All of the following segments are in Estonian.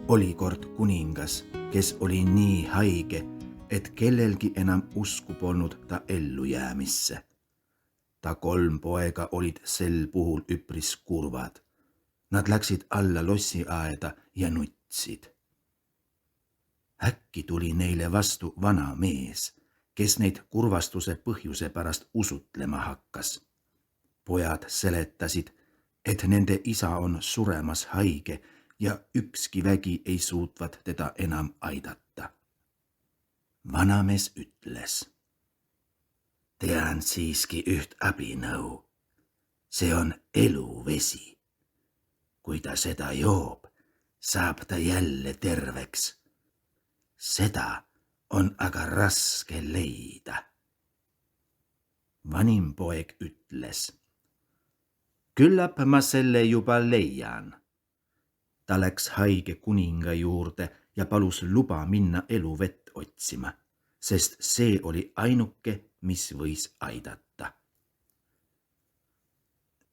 Oli kord kuningas, kes oli nii haige, et kellelgi enam usku polnud ta ellujäämisse. Ta 3 poega olid sel puhul üpris kurvad. Nad läksid alla lossiaeda ja nutsid. Äkki tuli neile vastu vana mees, kes neid kurvastuse põhjuse pärast usutlema hakkas. Pojad seletasid, et nende isa on suremas haige ja ükski vägi ei suutvat teda enam aidata. Vanamees ütles: tean siiski üht abinõu. See on eluvesi. Kui ta seda joob, saab ta jälle terveks. Seda on aga raske leida. Vanim poeg ütles: küllap ma selle juba leian. Ta läks haige kuninga juurde ja palus luba minna eluvett otsima, sest see oli ainuke, mis võis aidata.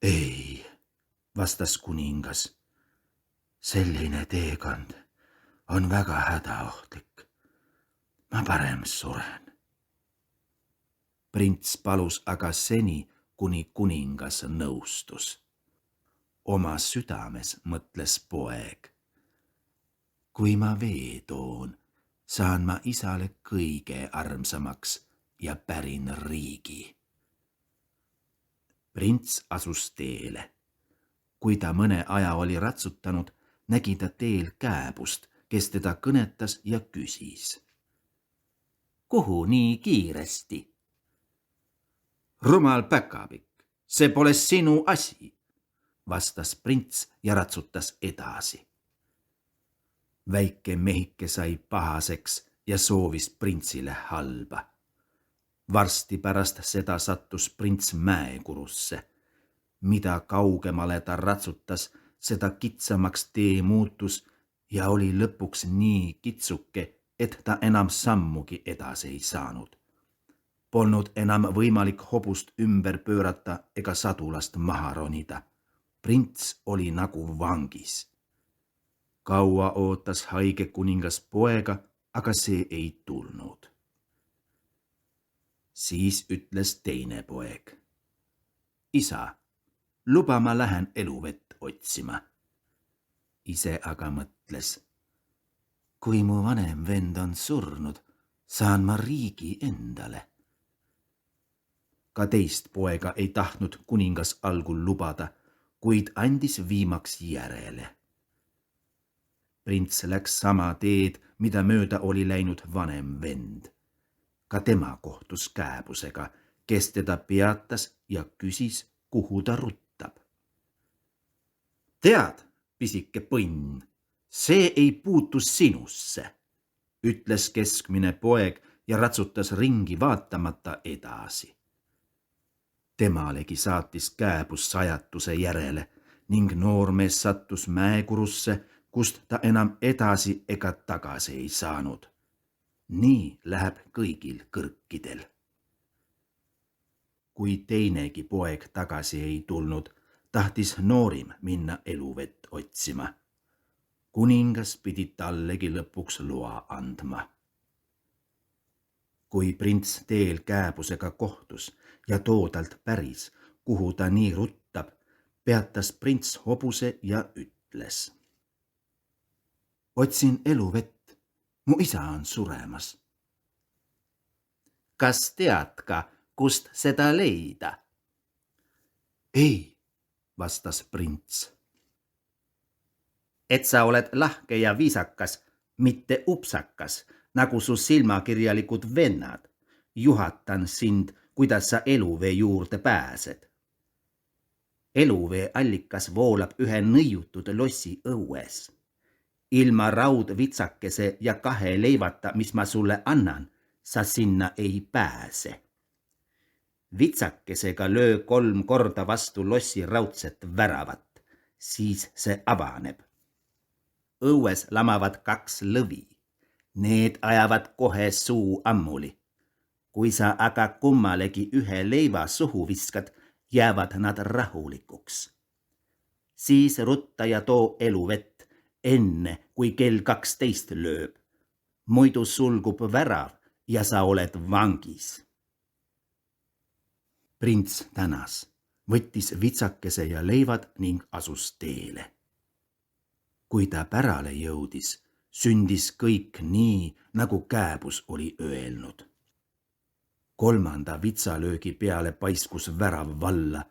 Ei, vastas kuningas, selline teekond on väga hädaohtlik. Ma parem suren. Prints palus aga seni, kuni kuningas nõustus. Oma südames mõtles poeg: kui ma vee toon, saan ma isale kõige armsamaks ja pärin riigi. Prints asus teele. Kui ta mõne aja oli ratsutanud, nägi ta teel kääbust, kes teda kõnetas ja küsis: kuhu nii kiiresti? Rumal päkapikk, see pole sinu asi, vastas prints ja ratsutas edasi. Väike mehike sai pahaseks ja soovis printsile halba. Varsti pärast seda sattus prints mäekurusse. Mida kaugemale ta ratsutas, seda kitsamaks tee muutus ja oli lõpuks nii kitsuke, et ta enam sammugi edasi ei saanud. Polnud enam võimalik hobust ümber pöörata ega sadulast maha ronida. Prints oli nagu vangis. Kaua ootas haige kuningas poega, aga see ei tulnud. Siis ütles teine poeg: isa, luba ma lähen eluvett otsima. Ise aga mõtles: kui mu vanem vend on surnud, saan ma riigi endale. Ka teist poega ei tahtnud kuningas algul lubada, kuid andis viimaks järele. Prints läks sama teed, mida mööda oli läinud vanem vend. Ka tema kohtus kääbusega, kes teda peatas ja küsis, kuhu ta ruttab. Tead, pisike põnn, see ei puutu sinusse, ütles keskmine poeg ja ratsutas ringi vaatamata edasi. Temalegi saatis kääbus sajatuse järele ning noormees sattus mäekurusse, kust ta enam edasi ega tagasi ei saanud. Nii läheb kõigil kõrkidel. Kui teinegi poeg tagasi ei tulnud, tahtis noorim minna eluvett otsima. Kuningas pidi tallegi lõpuks loa andma. Kui prints teel kääbusega kohtus ja toodalt päris, kuhu ta nii ruttab, peatas prints hobuse ja ütles: otsin eluvett, mu isa on suremas. Kas tead ka, kust seda leida? Ei, vastas prints. Et sa oled lahke ja viisakas, mitte upsakas, nagu su silmakirjalikud vennad. Juhatan sind, kuidas sa eluvee juurde pääsed. Eluvee allikas voolab ühe nõiutud lossi õues. Ilma raudvitsakese ja 2 leivata, mis ma sulle annan, sa sinna ei pääse. Vitsakesega löö 3 korda vastu lossi raudset väravat, siis see avaneb. Õues lamavad 2 lõvi. Need ajavad kohe suu ammuli. Kui sa aga kummalegi ühe leiva suhu viskad, jäävad nad rahulikuks. Siis rutta ja too eluvett, enne, kui kell 12 lööb. Muidu sulgub värav ja sa oled vangis. Prints tänas, võttis vitsakese ja leivad ning asus teele. Kui ta pärale jõudis, sündis kõik nii, nagu kääbus oli öelnud. 3. vitsalöögi peale paiskus värav valla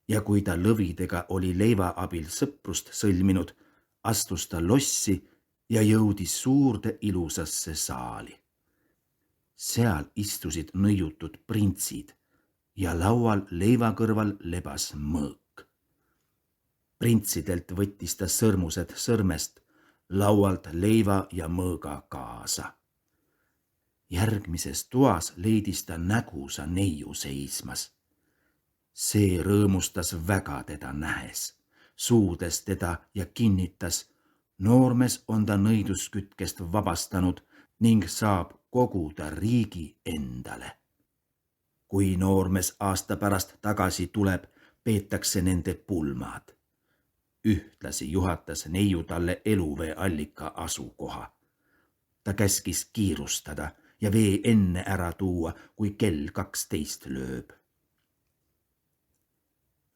ja kui ta lõvidega oli leiva abil sõprust sõlminud, astus ta lossi ja jõudis suurde ilusasse saali. Seal istusid nõiutud printsid ja laual leiva kõrval lebas mõõk. Printsidelt võttis ta sõrmused sõrmest, laualt leiva ja mõõga kaasa. Järgmises toas leidis ta nägusa neiu seismas. See rõõmustas väga teda nähes, suudes teda ja kinnitas, noormees on ta nõiduskütkest vabastanud ning saab koguda riigi endale. Kui noormees aasta pärast tagasi tuleb, peetakse nende pulmad. Ühtlasi juhatas neiu talle eluvee allika asukoha. Ta käskis kiirustada ja vee enne ära tuua, kui kell 12 lööb.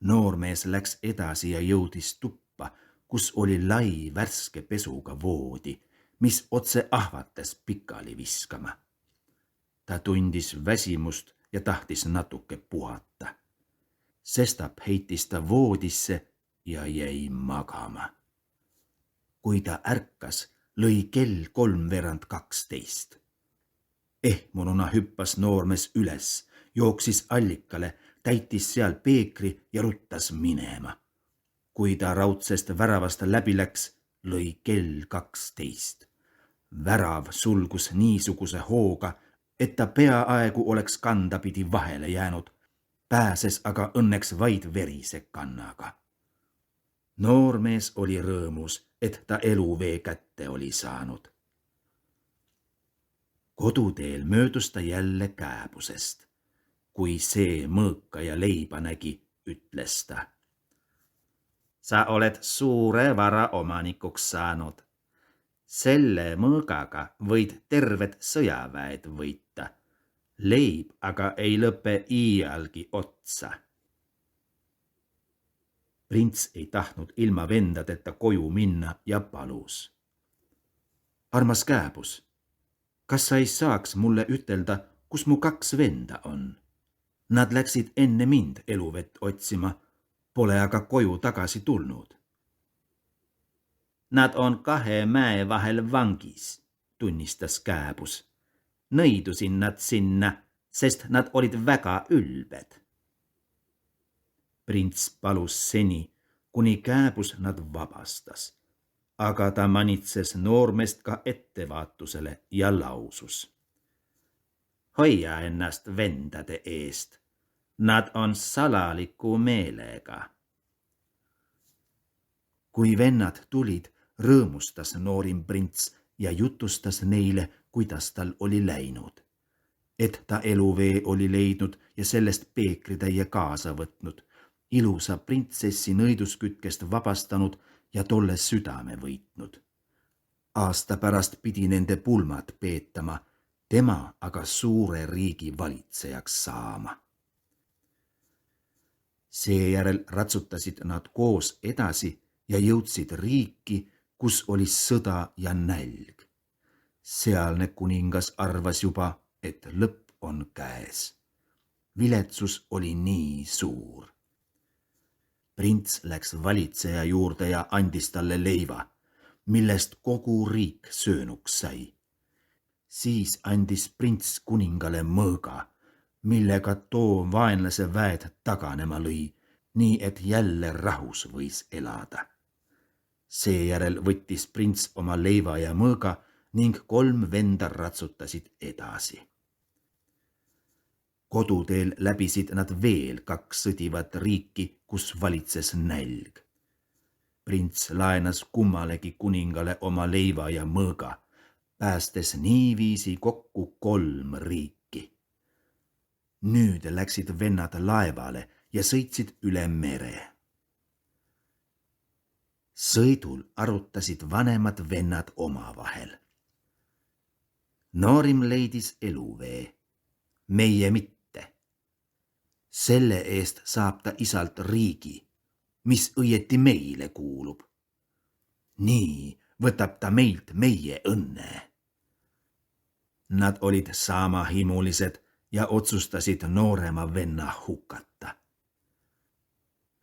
Noormees läks edasi ja jõudis tuppa, kus oli lai värske pesuga voodi, mis otse ahvates pikali viskama. Ta tundis väsimust ja tahtis natuke puhata. Sestap heitis ta voodisse ja jäi magama. Kui ta ärkas, lõi kell 11:45. Ehmununa hüppas noormees üles, jooksis allikale, täitis seal peekri ja ruttas minema. Kui ta raudsest väravast läbi läks, lõi kell 12. Värav sulgus niisuguse hooga, et ta peaaegu oleks kandapidi vahele jäänud, pääses aga õnneks vaid verise kannaga. Noormees oli rõõmus, et ta eluvee kätte oli saanud. Koduteel möödus ta jälle kääbusest. Kui see mõõka ja leiba nägi, ütles ta. Sa oled suure vara omanikuks saanud. Selle mõõgaga võid tervet sõjaväed võita. Leib aga ei lõpe iialgi otsa. Prints ei tahtnud ilma vendadeta koju minna ja palus. Armas kääbus, kas sa ei saaks mulle ütelda, kus mu 2 venda on? Nad läksid enne mind eluvett otsima, pole aga koju tagasi tulnud. Nad on 2 mäe vahel vangis, tunnistas kääbus. Nõidusin nad sinna, sest nad olid väga ülbed. Prints palus seni, kuni kääbus nad vabastas, aga ta manitses noormeest ka ettevaatusele ja lausus. Hoia ennast vendade eest. Nad on salaliku meelega. Kui vennad tulid, rõõmustas noorim prints ja jutustas neile, kuidas tal oli läinud. Et ta eluvee oli leidnud ja sellest peekritäie kaasa võtnud, ilusa printsessi nõiduskütkest vabastanud ja tolle südame võitnud. Aasta pärast pidi nende pulmad peetama, tema aga suure riigi valitsejaks saama. Seejärel ratsutasid nad koos edasi ja jõudsid riiki, kus oli sõda ja nälg. Sealne kuningas arvas juba, et lõpp on käes. Viletsus oli nii suur. Prints läks valitseja juurde ja andis talle leiva, millest kogu riik söönuks sai. Siis andis prints kuningale mõõga, millega too vaenlase väed taganema lõi, nii et jälle rahus võis elada. Seejärel võttis prints oma leiva ja mõõga ning 3 venda ratsutasid edasi. Koduteel läbisid nad veel 2 sõdivat riiki, kus valitses nälg. Prints laenas kummalegi kuningale oma leiva ja mõõga, päästes niiviisi kokku 3 riiki. Nüüd läksid vennad laevale ja sõitsid üle mere. Sõidul arutasid vanemad vennad omavahel. Noorim leidis eluvee, meie mitte. Selle eest saab ta isalt riigi, mis õieti meile kuulub. Nii võtab ta meilt meie õnne. Nad olid samahimulised ja otsustasid noorema venna hukata.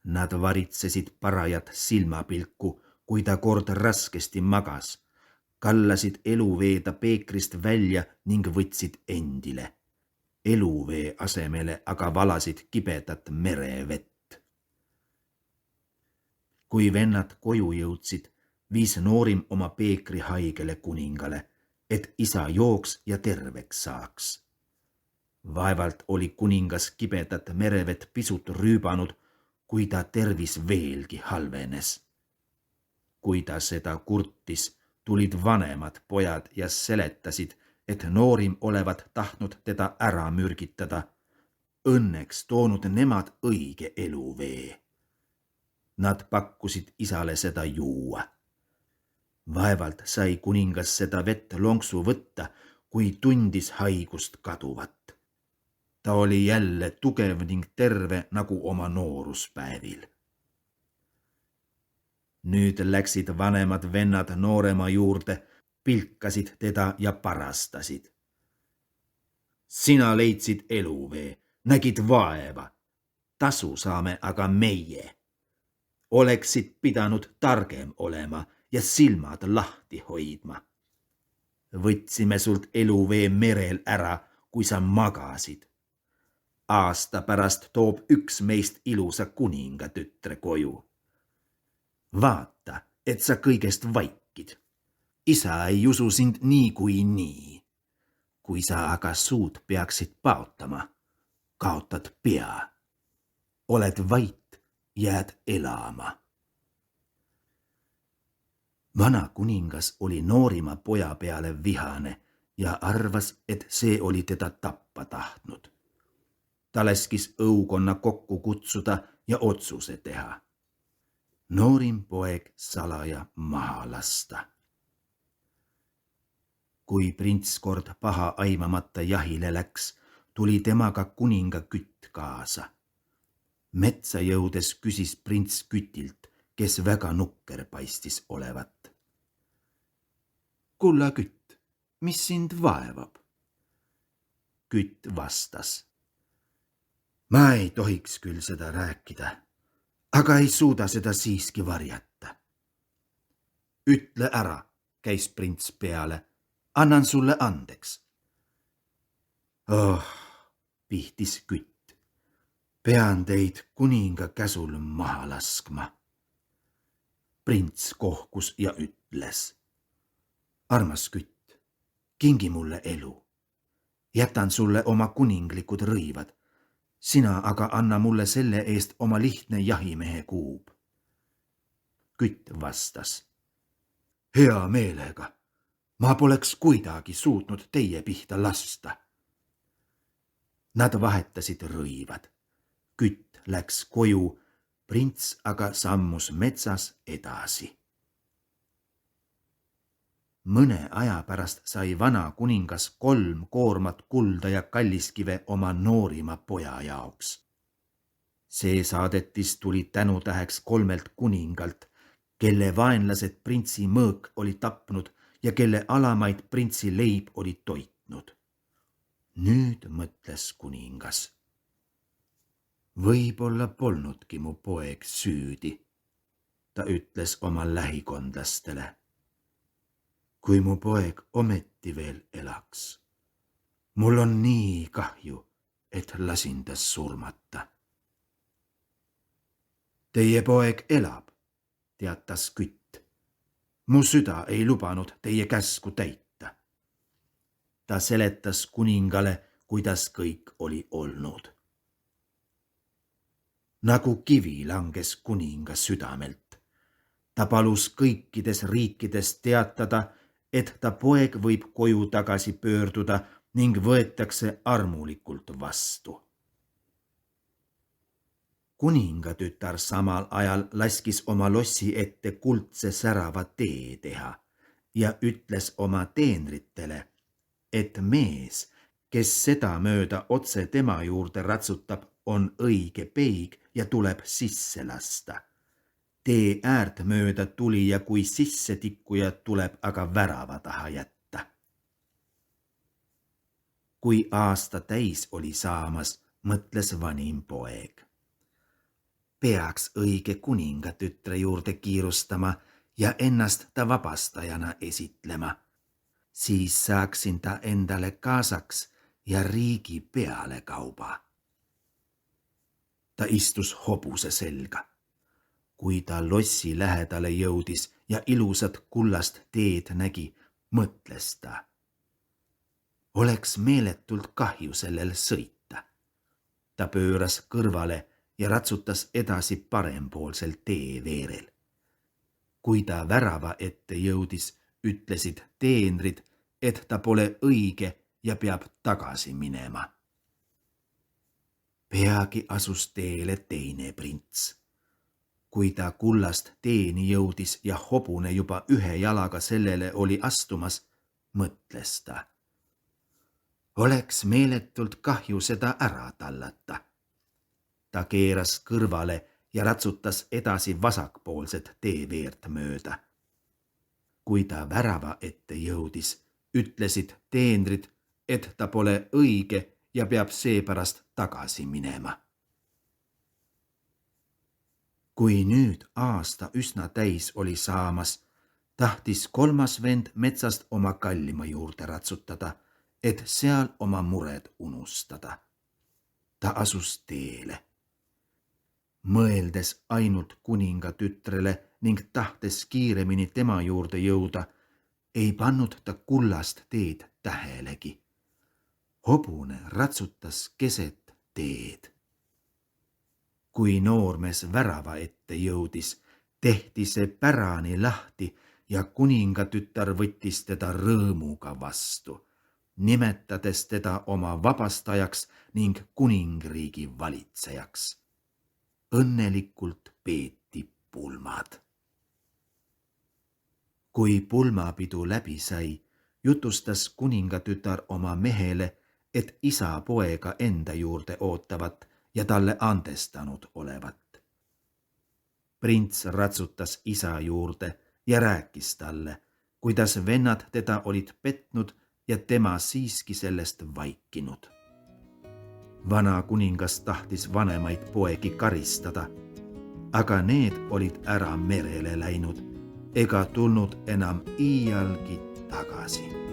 Nad varitsesid parajat silmapilku, kui ta kord raskesti magas, kallasid eluveeta peekrist välja ning võtsid endile. Eluvee asemele aga valasid kibedat merevett. Kui vennad koju jõudsid, viis noorim oma peekri haigele kuningale, et isa jooks ja terveks saaks. Vaevalt oli kuningas kibedat merevett pisut rüübanud, kui ta tervis veelgi halvenes. Kui ta seda kurtis, tulid vanemad pojad ja seletasid, et noorim olevat tahtnud teda ära mürgitada. Õnneks toonud nemad õige eluvee. Nad pakkusid isale seda juua. Vaevalt sai kuningas seda vett lonksu võtta, kui tundis haigust kaduvat. Ta oli jälle tugev ning terve nagu oma nooruspäevil. Nüüd läksid vanemad vennad noorema juurde, pilkasid teda ja parastasid. Sina leidsid eluvee, nägid vaeva, tasu saame aga meie. Oleksid pidanud targem olema ja silmad lahti hoidma. Võtsime sult eluvee merel ära, kui sa magasid. Aasta pärast toob üks meist ilusa kuningatütre koju. Vaata, et sa kõigest vaikid. Isa ei usu sind nii kui nii. Kui sa aga suud peaksid paotama, kaotad pea. Oled vait, jääd elama. Vana kuningas oli noorima poja peale vihane ja arvas, et see oli teda tappa tahtnud. Ta läskis õukonna kokku kutsuda ja otsuse teha. Noorim poeg salaja maha lasta. Kui prints kord paha aimamata jahile läks, tuli temaga kuninga Kütt kaasa. Metsa jõudes küsis prints Kütilt, kes väga nukker paistis olevat. Kulla Kütt, mis sind vaevab? Kütt vastas. Ma ei tohiks küll seda rääkida, aga ei suuda seda siiski varjata. Ütle ära, käis prints peale, annan sulle andeks. Pihtis Kütt, pean teid kuninga käsul maha laskma. Prints kohkus ja ütles. Armas Kütt, kingi mulle elu. Jätan sulle oma kuninglikud rõivad. Sina aga anna mulle selle eest oma lihtne jahimehe kuub. Kütt vastas. Hea meelega, ma poleks kuidagi suutnud teie pihta lasta. Nad vahetasid rõivad. Kütt läks koju, prints aga sammus metsas edasi. Mõne aja pärast sai vana kuningas 3 koormat kulda ja kalliskive oma noorima poja jaoks. See saadetis tuli tänutäheks 3 kuningalt, kelle vaenlased printsi mõõk oli tapnud ja kelle alamaid printsi leib oli toitnud. Nüüd mõtles kuningas. Võib-olla polnudki mu poeg süüdi, ta ütles oma lähikondlastele. Kui mu poeg ometi veel elaks. Mul on nii kahju, et lasin ta surmata. Teie poeg elab, teatas Kütt. Mu süda ei lubanud teie käsku täita. Ta seletas kuningale, kuidas kõik oli olnud. Nagu kivi langes kuninga südamelt. Ta palus kõikides riikides teatada, et ta poeg võib koju tagasi pöörduda ning võetakse armulikult vastu. Kuningatütar samal ajal laskis oma lossi ette kuldse särava tee teha ja ütles oma teenritele, et mees, kes seda mööda otse tema juurde ratsutab, on õige peig ja tuleb sisse lasta. Tee äärt mööda tuli ja kui sisse tikkuja tuleb aga värava taha jätta. Kui aasta täis oli saamas, mõtles vanim poeg. Peaks õige kuningatütre juurde kiirustama ja ennast ta vabastajana esitlema. Siis saaksin ta endale kaasaks ja riigi pealekauba. Ta istus hobuse selga. Kui ta lossi lähedale jõudis ja ilusat kullast teed nägi, mõtles ta. Oleks meeletult kahju sellel sõita. Ta pööras kõrvale ja ratsutas edasi parempoolsel teeveerel. Kui ta värava ette jõudis, ütlesid teenrid, et ta pole õige ja peab tagasi minema. Peagi asus teele teine prints. Kui ta kullast teeni jõudis ja hobune juba ühe jalaga sellele oli astumas, mõtles ta. Oleks meeletult kahju seda ära tallata. Ta keeras kõrvale ja ratsutas edasi vasakpoolset teeveert mööda. Kui ta värava ette jõudis, ütlesid teenrid, et ta pole õige ja peab seepärast tagasi minema. Kui nüüd aasta üsna täis oli saamas, tahtis kolmas vend metsast oma kallima juurde ratsutada, et seal oma mured unustada. Ta asus teele. Mõeldes ainult kuningatütrele ning tahtes kiiremini tema juurde jõuda, ei pannud ta kullast teed tähelegi. Hobune ratsutas keset teed. Kui noormees värava ette jõudis, tehti see pärani lahti ja kuningatütar võttis teda rõõmuga vastu, nimetades teda oma vabastajaks ning kuningriigi valitsejaks. Õnnelikult peeti pulmad. Kui pulmapidu läbi sai, jutustas kuningatütar oma mehele, et isa poega enda juurde ootavat ja talle andestanud olevat. Prints ratsutas isa juurde ja rääkis talle, kuidas vennad teda olid petnud ja tema siiski sellest vaikinud. Vana kuningas tahtis vanemaid poegi karistada, aga need olid ära merele läinud ega tulnud enam iialgi tagasi.